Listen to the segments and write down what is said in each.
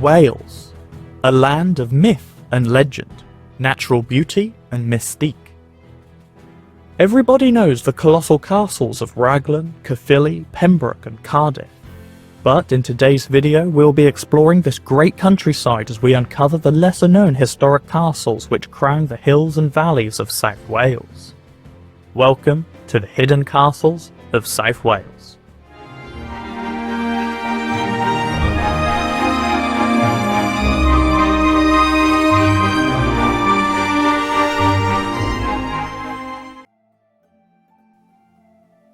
Wales, a land of myth and legend, natural beauty and mystique. Everybody knows the colossal castles of Raglan, Caerphilly, Pembroke and Cardiff. But in today's video we'll be exploring this great countryside as we uncover the lesser known historic castles which crown the hills and valleys of South Wales. Welcome to the Hidden Castles of South Wales.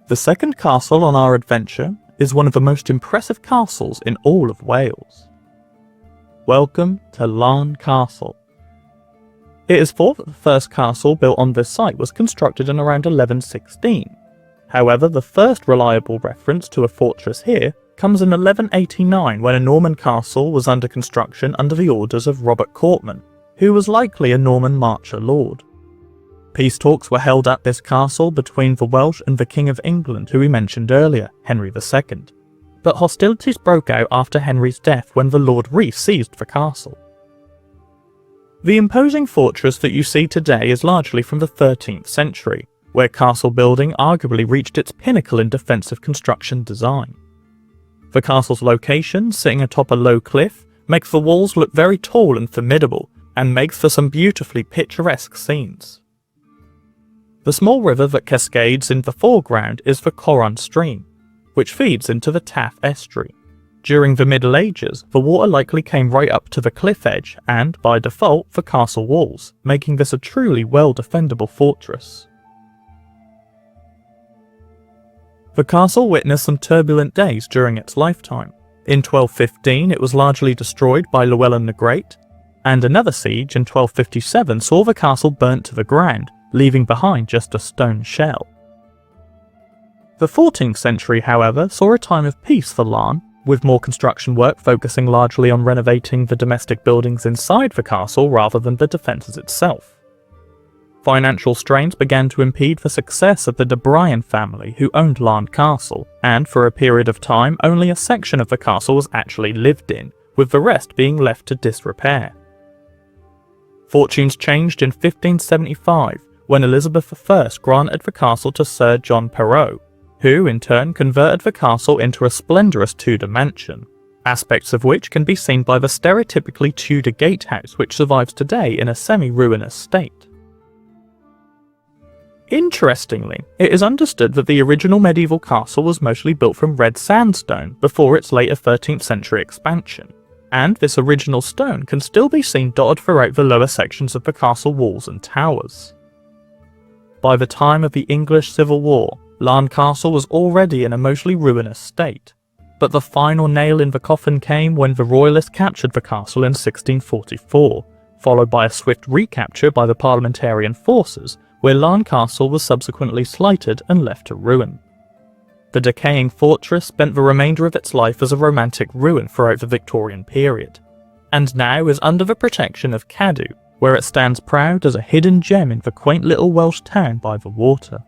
The second castle on our adventure is one of the most impressive castles in all of Wales. Welcome to Laugharne Castle. It is thought that the first castle built on this site was constructed in around 1116. However, the first reliable reference to a fortress here comes in 1189 when a Norman castle was under construction under the orders of Robert Courtman, who was likely a Norman marcher lord. Peace talks were held at this castle between the Welsh and the King of England who we mentioned earlier, Henry II. But hostilities broke out after Henry's death when the Lord Rees seized the castle. The imposing fortress that you see today is largely from the 13th century, where castle building arguably reached its pinnacle in defensive construction design. The castle's location, sitting atop a low cliff, makes the walls look very tall and formidable, and makes for some beautifully picturesque scenes. The small river that cascades in the foreground is the Coron stream, which feeds into the Taff estuary. During the Middle Ages, the water likely came right up to the cliff edge and, by default, the castle walls, making this a truly well-defendable fortress. The castle witnessed some turbulent days during its lifetime. In 1215 it was largely destroyed by Llewellyn the Great, and another siege in 1257 saw the castle burnt to the ground, leaving behind just a stone shell. The 14th century, however, saw a time of peace for Laugharne, with more construction work focusing largely on renovating the domestic buildings inside the castle rather than the defences itself. Financial strains began to impede the success of the de Brian family who owned Laugharne Castle, and for a period of time only a section of the castle was actually lived in, with the rest being left to disrepair. Fortunes changed in 1575, when Elizabeth I granted the castle to Sir John Perrot, who in turn converted the castle into a splendourous Tudor mansion, aspects of which can be seen by the stereotypically Tudor gatehouse which survives today in a semi-ruinous state. Interestingly, it is understood that the original medieval castle was mostly built from red sandstone before its later 13th century expansion, and this original stone can still be seen dotted throughout the lower sections of the castle walls and towers. By the time of the English Civil War, Laugharne Castle was already in a mostly ruinous state, but the final nail in the coffin came when the Royalists captured the castle in 1644, followed by a swift recapture by the parliamentarian forces, where Laugharne Castle was subsequently slighted and left to ruin. The decaying fortress spent the remainder of its life as a romantic ruin throughout the Victorian period, and now is under the protection of Cadw, where it stands proud as a hidden gem in the quaint little Welsh town by the water.